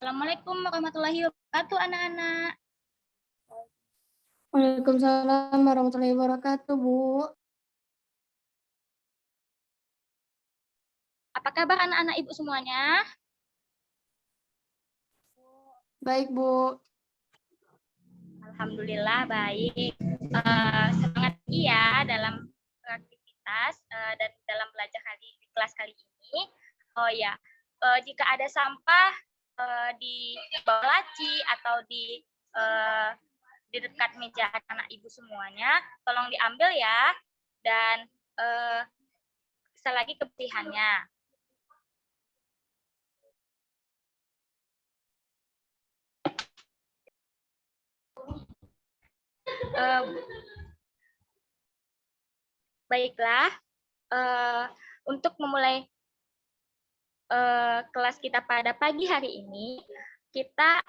Assalamualaikum warahmatullahi wabarakatuh, anak-anak. Waalaikumsalam warahmatullahi wabarakatuh, Bu. Apa kabar anak-anak Ibu semuanya? Baik, Bu. Alhamdulillah baik. Semangat ya dalam beraktivitas dan dalam belajar di kelas kali ini. Oh ya, jika ada sampah di bawah laci atau di dekat meja anak Ibu semuanya, tolong diambil ya. Dan sekali lagi kebersihannya. Baiklah, untuk memulai kelas kita pada pagi hari ini, kita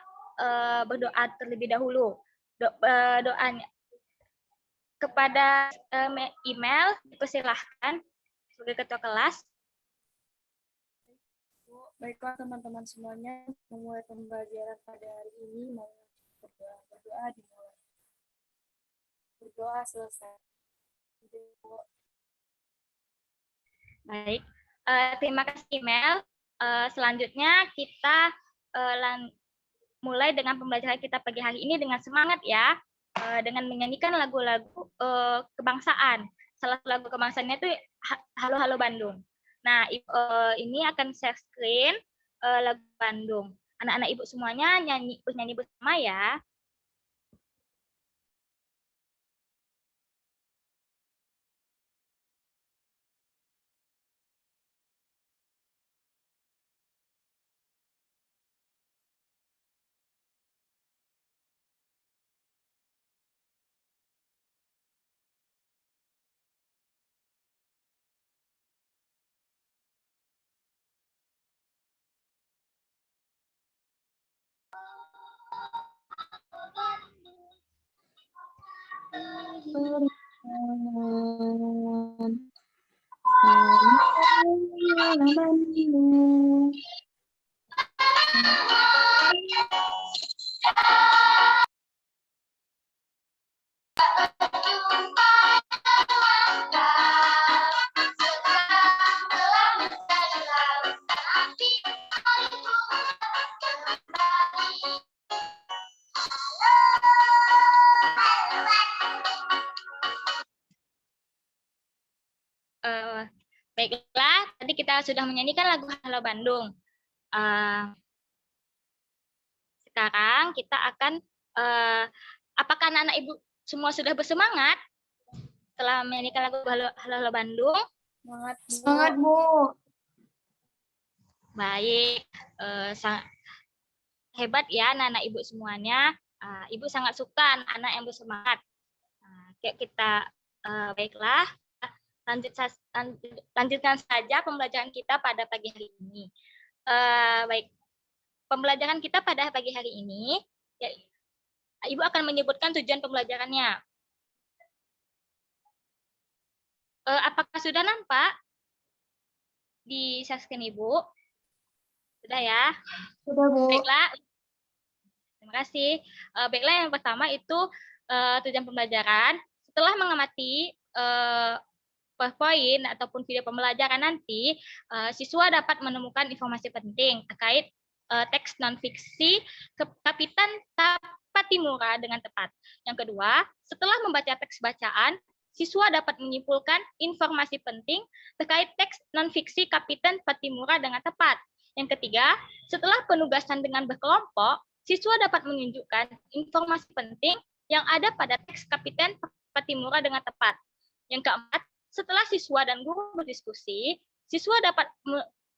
berdoa terlebih dahulu. Doanya kepada email, dipersilahkan sebagai ketua kelas. Baiklah teman-teman semuanya, memulai pembelajaran pada hari ini mau berdoa dimulai. Berdoa selesai. Baik, terima kasih email. Selanjutnya kita mulai dengan pembelajaran kita pagi hari ini dengan semangat ya, dengan menyanyikan lagu-lagu kebangsaan. Salah satu lagu kebangsaannya itu Halo Halo Bandung. Nah, ini akan share screen lagu Bandung. Anak-anak Ibu semuanya bernyanyi bersama ya. Baiklah, tadi kita sudah menyanyikan lagu Halo Bandung. Sekarang kita akan, apakah anak-anak Ibu semua sudah bersemangat setelah menyanyikan lagu Halo Bandung? Semangat, Bu. Baik, sangat hebat ya anak-anak Ibu semuanya. Ibu sangat suka anak-anak yang bersemangat. Kita baiklah, lanjutkan saja pembelajaran kita pada pagi hari ini. Baik, pembelajaran kita pada pagi hari ini, ya, Ibu akan menyebutkan tujuan pembelajarannya. Apakah sudah nampak di screen Ibu? Sudah ya? Sudah, Bu. Baiklah, terima kasih. Baiklah, yang pertama itu tujuan pembelajaran. Setelah mengamati PowerPoint ataupun video pembelajaran nanti, siswa dapat menemukan informasi penting terkait teks non-fiksi Kapitan Patimura dengan tepat. Yang kedua, setelah membaca teks bacaan, siswa dapat menyimpulkan informasi penting terkait teks non-fiksi Kapitan Patimura dengan tepat. Yang ketiga, setelah penugasan dengan berkelompok, siswa dapat menunjukkan informasi penting yang ada pada teks Kapitan Patimura dengan tepat. Yang keempat, setelah siswa dan guru berdiskusi, siswa dapat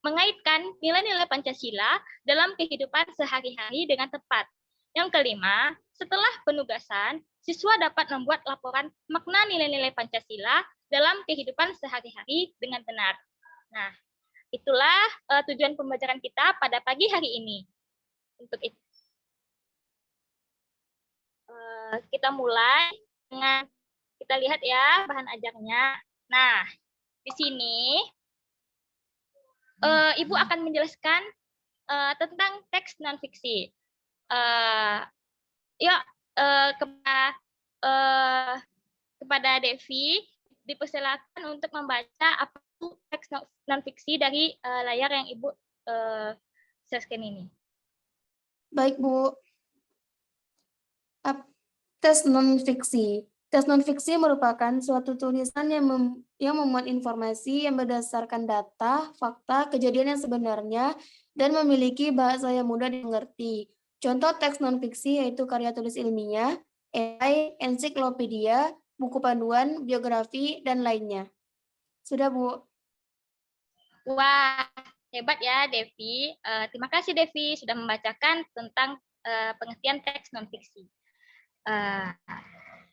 mengaitkan nilai-nilai Pancasila dalam kehidupan sehari-hari dengan tepat. Yang kelima, setelah penugasan, siswa dapat membuat laporan makna nilai-nilai Pancasila dalam kehidupan sehari-hari dengan benar. Nah, itulah tujuan pembelajaran kita pada pagi hari ini. Untuk itu, kita mulai dengan kita lihat ya bahan ajarnya. Nah, di sini Ibu akan menjelaskan tentang teks non-fiksi. Yuk, kepada Devi dipersilakan untuk membaca apa itu teks non-fiksi dari layar yang Ibu share-scan ini. Baik, Bu. Tes non-fiksi. Tes non-fiksi merupakan suatu tulisan yang memuat informasi yang berdasarkan data, fakta, kejadian yang sebenarnya, dan memiliki bahasa yang mudah dimengerti. Contoh teks non-fiksi yaitu karya tulis ilmiah, esai, ensiklopedia, buku panduan, biografi, dan lainnya. Sudah, Bu. Wah, hebat ya, Devi. Terima kasih, Devi, sudah membacakan tentang pengertian teks non-fiksi.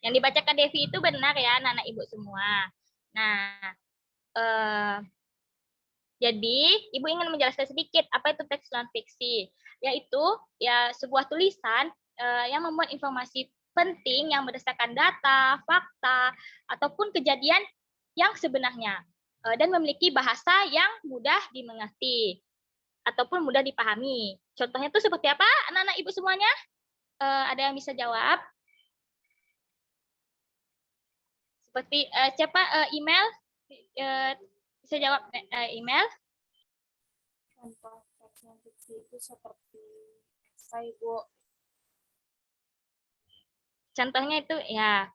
Yang dibacakan Devi itu benar ya, anak-anak Ibu semua. Nah, jadi Ibu ingin menjelaskan sedikit apa itu teks non-fiksi, yaitu ya sebuah tulisan yang memuat informasi penting yang berdasarkan data, fakta, ataupun kejadian yang sebenarnya, dan memiliki bahasa yang mudah dimengerti ataupun mudah dipahami. Contohnya itu seperti apa, anak-anak Ibu semuanya? Ada yang bisa jawab? Seperti siapa email bisa jawab email? Contoh teks non-fiksi itu seperti esai, Bu. Contohnya itu ya.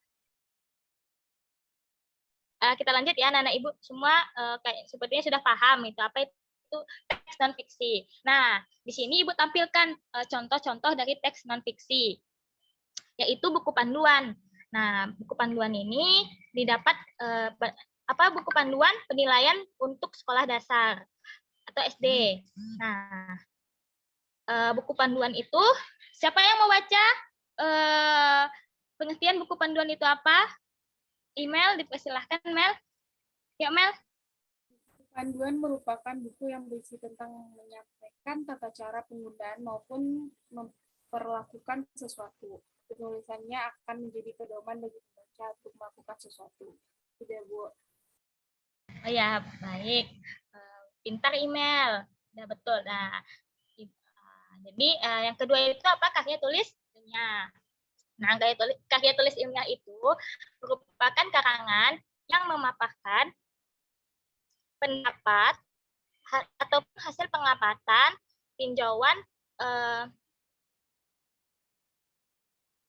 Kita lanjut ya, anak-anak Ibu semua kayak sepertinya sudah paham itu apa itu teks non-fiksi. Nah, di sini Ibu tampilkan contoh-contoh dari teks non-fiksi, yaitu buku panduan. Nah, buku panduan ini didapat buku panduan penilaian untuk sekolah dasar atau SD. Nah, buku panduan itu siapa yang mau baca pengertian buku panduan itu apa? Email dipersilahkan, Mel. Ya, Mel. Panduan merupakan buku yang berisi tentang menyampaikan tata cara penggunaan maupun memperlakukan sesuatu. Penulisannya akan menjadi pedoman bagi pembaca untuk melakukan sesuatu. Sudah, Bu. Oh ya, baik. Pintar email. Udah betul. Nah, jadi yang kedua itu apa? Karya tulis ilmiah. Nah, karya tulis ilmiah itu merupakan karangan yang memaparkan pendapat ataupun hasil pengamatan, tinjauan,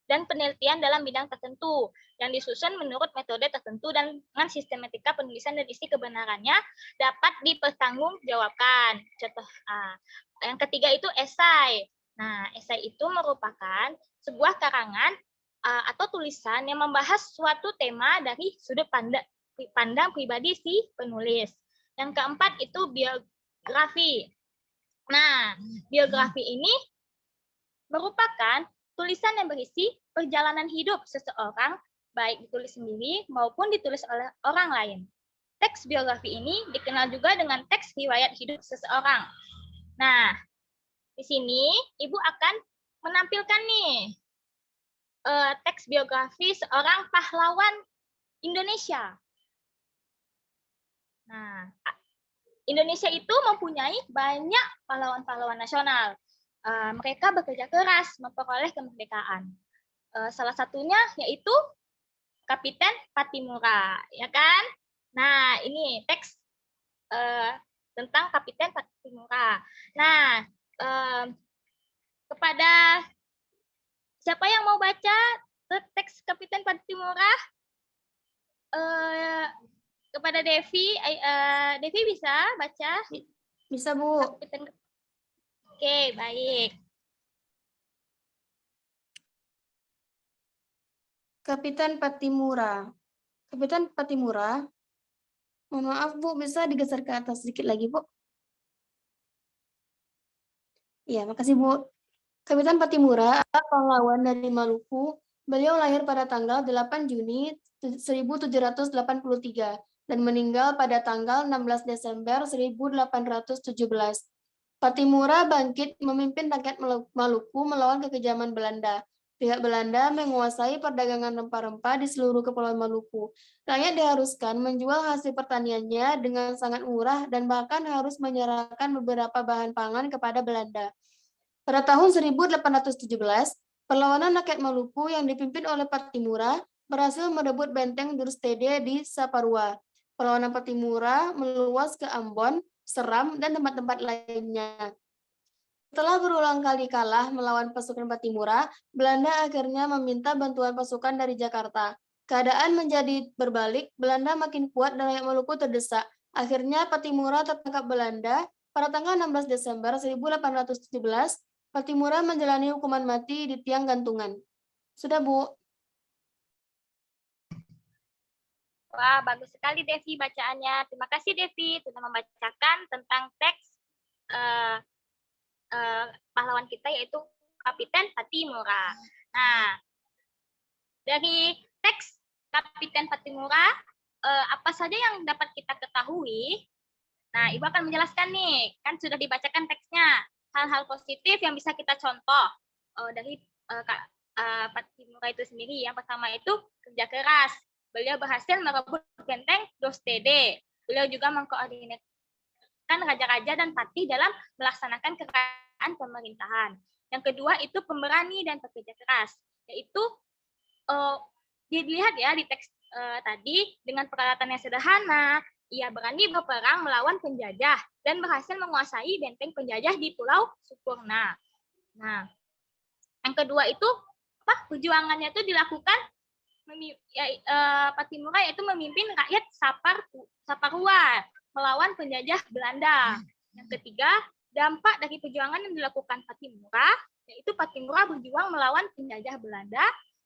dan penelitian dalam bidang tertentu yang disusun menurut metode tertentu dan dengan sistematika penulisan dan isi kebenarannya dapat dipertanggungjawabkan. Contoh yang ketiga itu esai. Nah, esai itu merupakan sebuah karangan atau tulisan yang membahas suatu tema dari sudut pandang pribadi si penulis. Yang keempat itu biografi. Nah, biografi ini merupakan tulisan yang berisi perjalanan hidup seseorang, baik ditulis sendiri maupun ditulis oleh orang lain. Teks biografi ini dikenal juga dengan teks riwayat hidup seseorang. Nah, di sini Ibu akan menampilkan nih teks biografi seorang pahlawan Indonesia. Nah, Indonesia itu mempunyai banyak pahlawan-pahlawan nasional. Mereka bekerja keras memperoleh kemerdekaan. Salah satunya yaitu Kapiten Pattimura, ya kan? Nah, ini teks tentang Kapiten Pattimura. Nah, kepada siapa yang mau baca teks Kapiten Pattimura? Kepada Devi, Devi bisa baca? Bisa, Bu. Kapiten. Oke, baik. Kapiten Pattimura. Kapiten Pattimura. Mohon maaf, Bu, bisa digeser ke atas sedikit lagi, Bu? Iya, makasih, Bu. Kapiten Pattimura adalah pahlawan dari Maluku. Beliau lahir pada tanggal 8 Juni 1783 dan meninggal pada tanggal 16 Desember 1817. Pattimura bangkit memimpin rakyat Maluku melawan kekejaman Belanda. Pihak Belanda menguasai perdagangan rempah-rempah di seluruh Kepulauan Maluku. Rakyat diharuskan menjual hasil pertaniannya dengan sangat murah dan bahkan harus menyerahkan beberapa bahan pangan kepada Belanda. Pada tahun 1817, perlawanan rakyat Maluku yang dipimpin oleh Patimura berhasil merebut benteng Durstede di Saparua. Perlawanan Patimura meluas ke Ambon, Seram, dan tempat-tempat lainnya. Setelah berulang kali kalah melawan pasukan Patimura, Belanda akhirnya meminta bantuan pasukan dari Jakarta. Keadaan menjadi berbalik, Belanda makin kuat dan rakyat Maluku terdesak. Akhirnya Patimura tertangkap Belanda. Pada tanggal 16 Desember 1817, Patimura menjalani hukuman mati di tiang gantungan. Sudah, Bu. Wah, bagus sekali Devi bacaannya. Terima kasih Devi sudah membacakan tentang teks pahlawan kita yaitu Kapiten Patimura. Nah, dari teks Kapiten Patimura, apa saja yang dapat kita ketahui? Nah, Ibu akan menjelaskan nih, kan sudah dibacakan teksnya. Hal-hal positif yang bisa kita contoh dari Patimura itu sendiri. Yang pertama itu kerja keras. Beliau berhasil merebut benteng Dostede. Beliau juga mengkoordinasikan raja-raja dan patih dalam melaksanakan kerajaan pemerintahan. Yang kedua itu pemberani dan pekerja keras, yaitu dilihat ya di teks tadi dengan peralatan yang sederhana, ia berani berperang melawan penjajah dan berhasil menguasai benteng penjajah di Pulau Sempurna. Nah, yang kedua itu perjuangannya itu dilakukan Patimura yaitu memimpin rakyat Saparua melawan penjajah Belanda. Yang ketiga, dampak dari perjuangan yang dilakukan Patimura yaitu Patimura berjuang melawan penjajah Belanda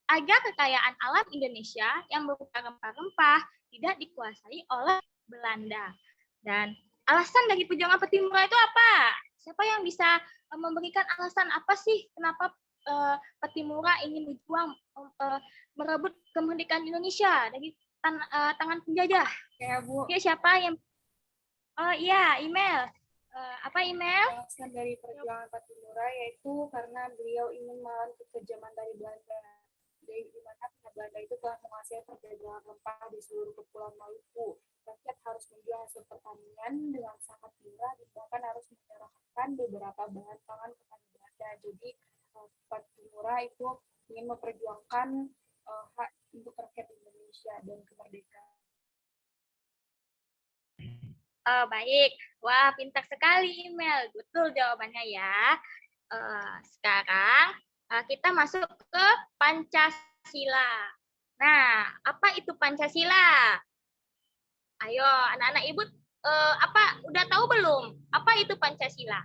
agar kekayaan alam Indonesia yang berupa rempah-rempah tidak dikuasai oleh Belanda. Dan alasan dari perjuangan Patimura itu apa? Siapa yang bisa memberikan alasan apa sih kenapa Patimura ingin berjuang merebut kemerdekaan Indonesia dari tangan penjajah? Ya, Bu. Ya, siapa yang? Oh iya, email. Apa email? Alasan dari perjuangan Patimura yaitu karena beliau ingin melawan kekejaman dari Belanda. Di mana Belanda itu telah menguasai perdagangan rempah di seluruh Kepulauan Maluku. Rakyat harus menjual hasil pertanian dengan sangat murah dan bahkan harus menyerahkan beberapa bahan pangan kepada Belanda. Jadi Patimura itu ingin memperjuangkan hak untuk rakyat Indonesia dan kemerdekaan. Oh, baik. Wah, pintar sekali email. Betul jawabannya ya. Sekarang kita masuk ke Pancasila. Nah, apa itu Pancasila? Ayo, anak-anak Ibu, udah tahu belum? Apa itu Pancasila?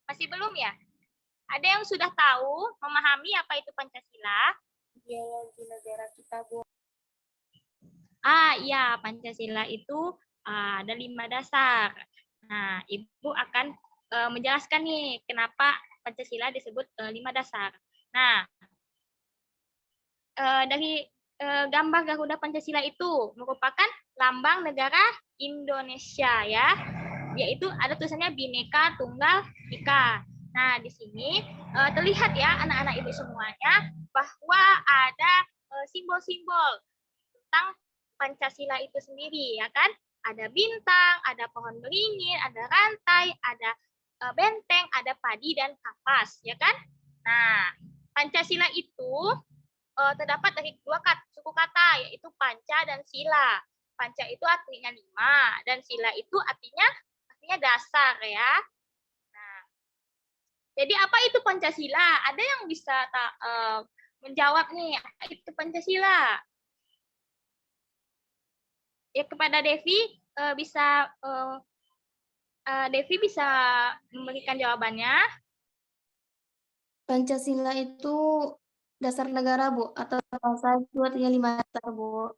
Masih belum ya? Ada yang sudah tahu, memahami apa itu Pancasila? Ideologi negara kita, Bu. Iya, Pancasila itu ada 5 dasar. Nah, Ibu akan menjelaskan nih kenapa Pancasila disebut 5 dasar. Nah, dari gambar Garuda Pancasila itu merupakan lambang negara Indonesia ya, yaitu ada tulisannya Bhinneka Tunggal Ika. Nah, di sini terlihat ya anak-anak Ibu semuanya bahwa ada simbol-simbol tentang Pancasila itu sendiri ya kan, ada bintang, ada pohon beringin, ada rantai, ada benteng, ada padi dan kapas ya kan. Nah, Pancasila itu terdapat dari dua suku kata yaitu panca dan sila. Panca itu artinya 5 dan sila itu artinya dasar ya. Nah, jadi apa itu Pancasila? Ada yang bisa menjawab nih apa itu Pancasila? Ya, kepada Devi Devi bisa memberikan jawabannya. Pancasila itu dasar negara, Bu, atau bahasa itu artinya 5 dasar, Bu.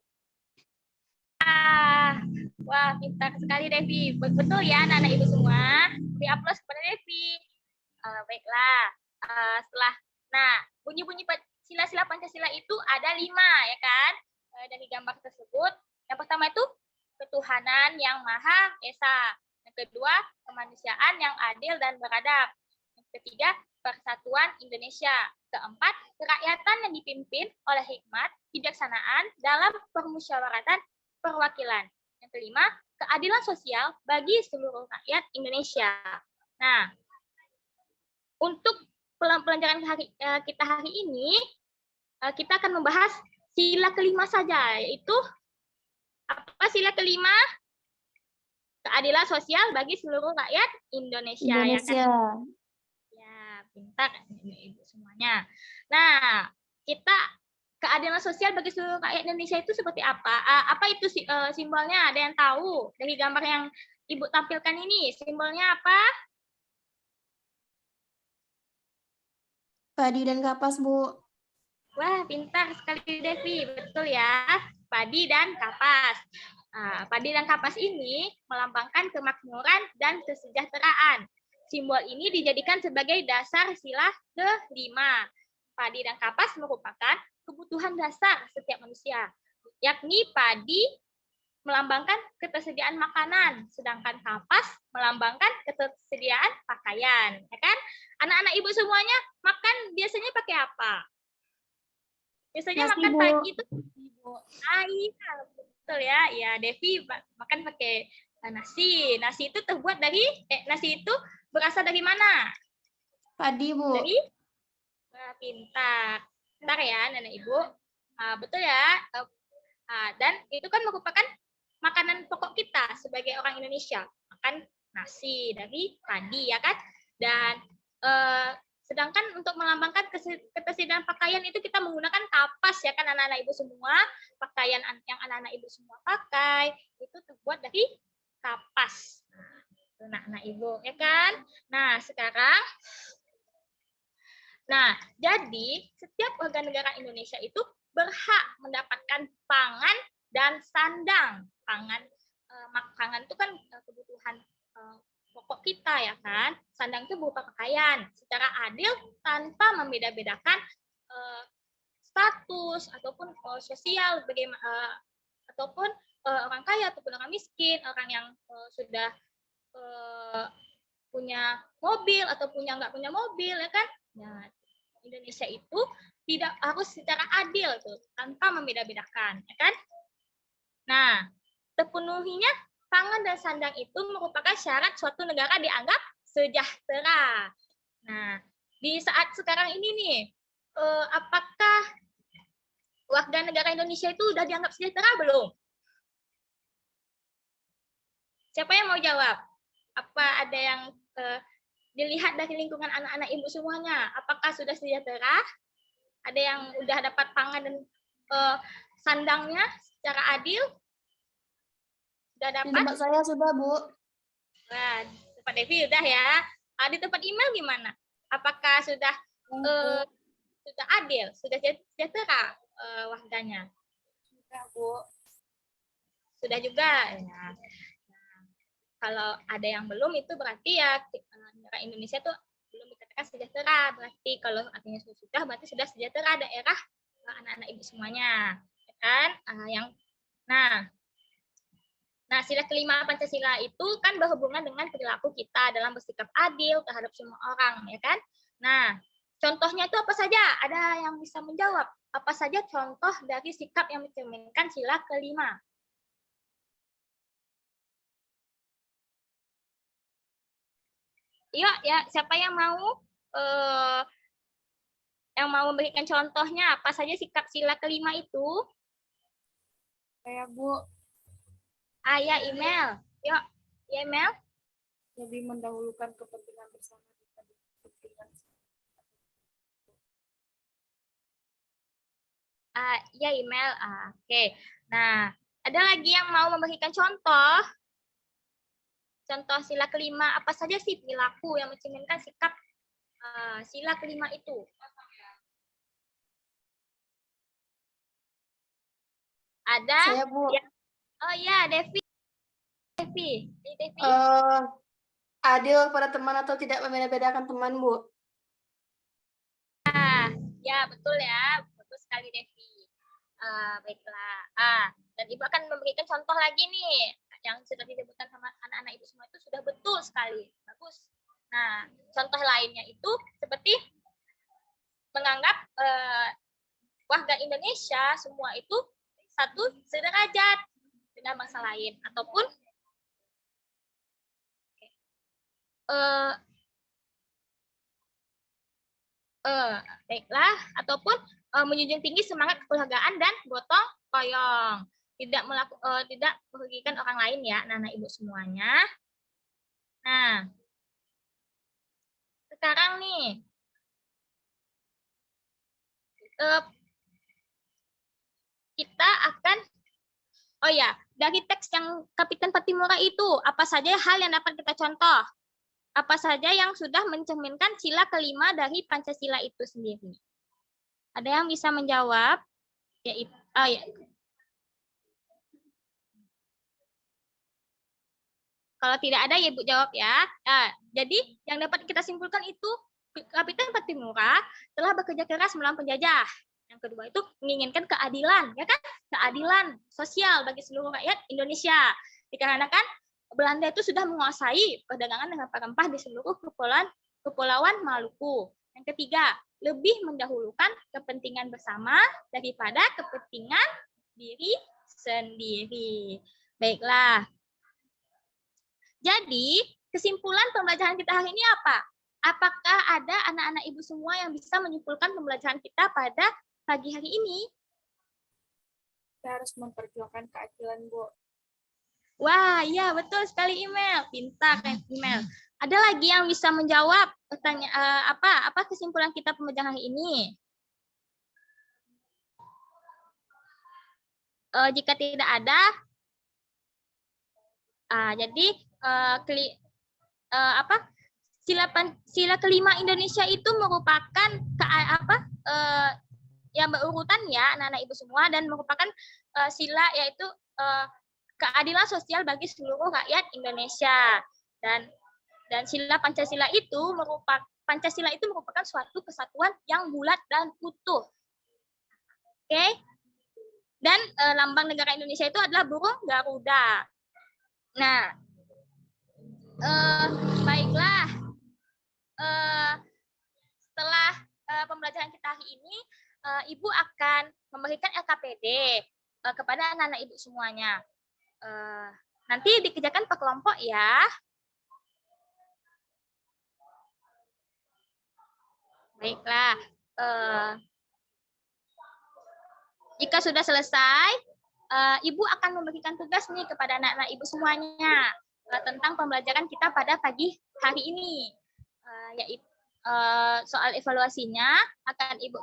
Wah, pintar sekali Devi. Betul ya anak-anak Ibu semua. Beri aplaus kepada Devi. Baiklah. Bunyi-bunyi sila-sila Pancasila itu ada 5 ya kan? Dari gambar tersebut. Yang pertama itu ketuhanan yang Maha Esa. Yang kedua, kemanusiaan yang adil dan beradab. Yang ketiga, persatuan Indonesia. Keempat, kerakyatan yang dipimpin oleh hikmat, kebijaksanaan dalam permusyawaratan perwakilan. Yang kelima, keadilan sosial bagi seluruh rakyat Indonesia. Nah, untuk pelajaran kita hari ini, kita akan membahas sila kelima saja, yaitu apa sila kelima? Keadilan sosial bagi seluruh rakyat Indonesia. Indonesia. Ya, kan? Ya, pintar Ibu semuanya. Nah, kita keadilan sosial bagi seluruh rakyat Indonesia itu seperti apa? Apa itu simbolnya? Ada yang tahu? Dari gambar yang Ibu tampilkan ini, simbolnya apa? Padi dan kapas, Bu. Wah, pintar sekali Devi. Betul ya, padi dan kapas. Padi dan kapas ini melambangkan kemakmuran dan kesejahteraan. Simbol ini dijadikan sebagai dasar sila kelima. Padi dan kapas merupakan kebutuhan dasar setiap manusia, yakni padi melambangkan ketersediaan makanan, sedangkan kapas melambangkan ketersediaan pakaian. Ya kan? Anak-anak Ibu semuanya makan biasanya pakai apa? Biasanya Nasi, makan Bu. pagi itu iya, betul ya. Ya, Devi makan pakai nasi. Nasi itu terbuat dari nasi itu berasal dari mana? Padi, Bu. Dari pintar. Pintar ya, Nenek Ibu. Betul ya. Dan itu kan merupakan makanan pokok kita sebagai orang Indonesia. Makan nasi dari padi ya kan? Dan sedangkan untuk melambangkan ketersediaan pakaian itu kita menggunakan kapas ya kan anak-anak Ibu semua. Pakaian yang anak-anak Ibu semua pakai itu terbuat dari kapas. Nah, anak-anak Ibu ya kan? Nah, sekarang jadi setiap warga negara Indonesia itu berhak mendapatkan pangan dan sandang. Pangan itu kan kebutuhan pokok kita ya kan. Sandang itu berupa pakaian secara adil tanpa membeda-bedakan status ataupun sosial ataupun orang kaya ataupun orang miskin, orang yang sudah punya mobil atau nggak punya mobil ya kan. Nah, Indonesia itu tidak harus secara adil tuh tanpa membeda-bedakan ya kan. Nah, terpenuhinya pangan dan sandang itu merupakan syarat suatu negara dianggap sejahtera. Nah, di saat sekarang ini nih, apakah warga negara Indonesia itu udah dianggap sejahtera belum? Siapa yang mau jawab? Apa ada yang dilihat dari lingkungan anak-anak Ibu semuanya? Apakah sudah sejahtera? Ada yang udah dapat pangan dan sandangnya secara adil? Sudah Di dapat? tempat saya sudah, Bu. Nah, tempat Devi udah ya. Di tempat email gimana? Apakah sudah adil, sudah sejahtera warganya? Sudah, Bu. Sudah juga. Ya. Nah, kalau ada yang belum itu berarti ya negara Indonesia tuh belum dikatakan sejahtera. Berarti kalau artinya sudah berarti sudah sejahtera daerah anak-anak Ibu semuanya. Ya kan? Nah, sila kelima Pancasila itu kan berhubungan dengan perilaku kita dalam bersikap adil terhadap semua orang, ya kan? Nah, contohnya itu apa saja? Ada yang bisa menjawab? Apa saja contoh dari sikap yang mencerminkan sila kelima? Yuk, ya, siapa yang mau memberikan contohnya? Apa saja sikap sila kelima itu? Saya, Bu. Ya, email. Yuk, ya, email. Lebih mendahulukan kepentingan bersama dibanding kepentingan. Ya, email. Oke. Nah, ada lagi yang mau memberikan contoh? Contoh sila kelima, apa saja sih perilaku yang mencerminkan sikap sila kelima itu? Ada? Saya, Bu. Ya. Oh ya, Devi. Adil pada teman atau tidak membeda-bedakan teman, Bu. Ya, betul ya. Betul sekali, Devi. Baiklah. Dan Ibu akan memberikan contoh lagi nih. Yang sudah disebutkan sama anak-anak Ibu semua itu sudah betul sekali. Bagus. Nah, contoh lainnya itu seperti menganggap warga Indonesia semua itu satu sederajat dengan bangsa lain, ataupun baiklah, ataupun menjunjung tinggi semangat kekeluargaan dan gotong royong, tidak merugikan orang lain ya, anak-anak ibu semuanya. Nah, sekarang nih kita akan dari teks yang Kapitan Patimura itu apa saja hal yang dapat kita contoh? Apa saja yang sudah mencerminkan sila kelima dari Pancasila itu sendiri? Ada yang bisa menjawab? Kalau tidak ada, ya Ibu jawab ya. Jadi yang dapat kita simpulkan itu Kapitan Patimura telah bekerja keras melawan penjajah. Yang kedua itu menginginkan keadilan, ya kan? Keadilan sosial bagi seluruh rakyat Indonesia. Dikarenakan Belanda itu sudah menguasai perdagangan dengan rempah-rempah di seluruh kepulauan Maluku. Yang ketiga, lebih mendahulukan kepentingan bersama daripada kepentingan diri sendiri. Baiklah. Jadi, kesimpulan pembelajaran kita hari ini apa? Apakah ada anak-anak ibu semua yang bisa menyimpulkan pembelajaran kita pada pagi hari ini? Kita harus memperjuangkan keadilan, Bu. Wah, iya betul sekali Email. Pintar kan Email. Ada lagi yang bisa menjawab pertanyaan apa kesimpulan kita pembelajaran hari ini? Jika tidak ada, jadi sila kelima Indonesia itu merupakan yang berurutan ya anak-anak ibu semua, dan merupakan sila yaitu keadilan sosial bagi seluruh rakyat Indonesia, dan sila Pancasila itu merupakan suatu kesatuan yang bulat dan utuh. Oke. Dan lambang negara Indonesia itu adalah burung Garuda. Nah, baiklah. Setelah pembelajaran kita hari ini, Ibu akan memberikan LKPD kepada anak-anak Ibu semuanya. Nanti dikerjakan per kelompok ya. Baiklah. Jika sudah selesai, Ibu akan memberikan tugas nih kepada anak-anak Ibu semuanya tentang pembelajaran kita pada pagi hari ini. Yaitu soal evaluasinya akan Ibu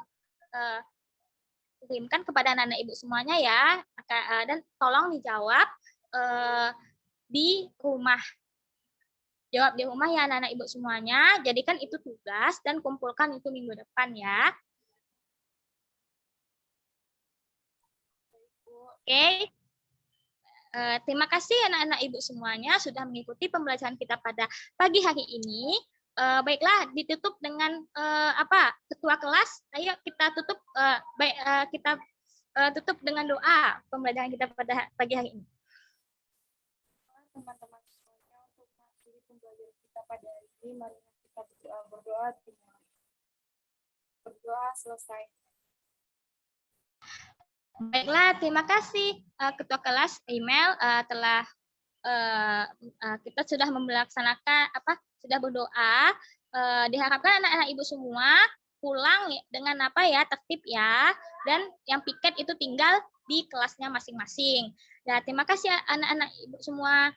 kirimkan kepada anak-anak Ibu semuanya ya, dan tolong dijawab di rumah. Jawab di rumah ya anak-anak Ibu semuanya, jadikan itu tugas dan kumpulkan itu minggu depan ya. Oke. Terima kasih anak-anak Ibu semuanya sudah mengikuti pembelajaran kita pada pagi hari ini. Baiklah, ditutup dengan ketua kelas. Ayo kita tutup kita tutup dengan doa pembelajaran kita pada pagi hari ini. Teman-teman semuanya, untuk mengakhiri pembelajaran kita pada hari ini, mari kita berdoa. Berdoa selesai. Baiklah, terima kasih ketua kelas Email telah kita sudah melaksanakan sudah berdoa. Diharapkan anak-anak Ibu semua pulang dengan tertib ya, dan yang piket itu tinggal di kelasnya masing-masing. Nah, terima kasih anak-anak Ibu semua.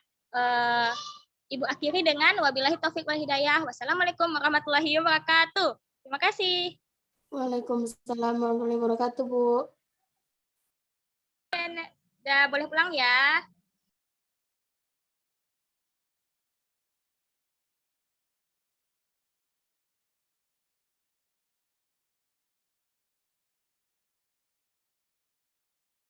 Ibu akhiri dengan wabillahi taufik wal hidayah. Wassalamualaikum warahmatullahi wabarakatuh. Terima kasih. Waalaikumsalam warahmatullahi wabarakatuh, Bu. Udah boleh pulang ya.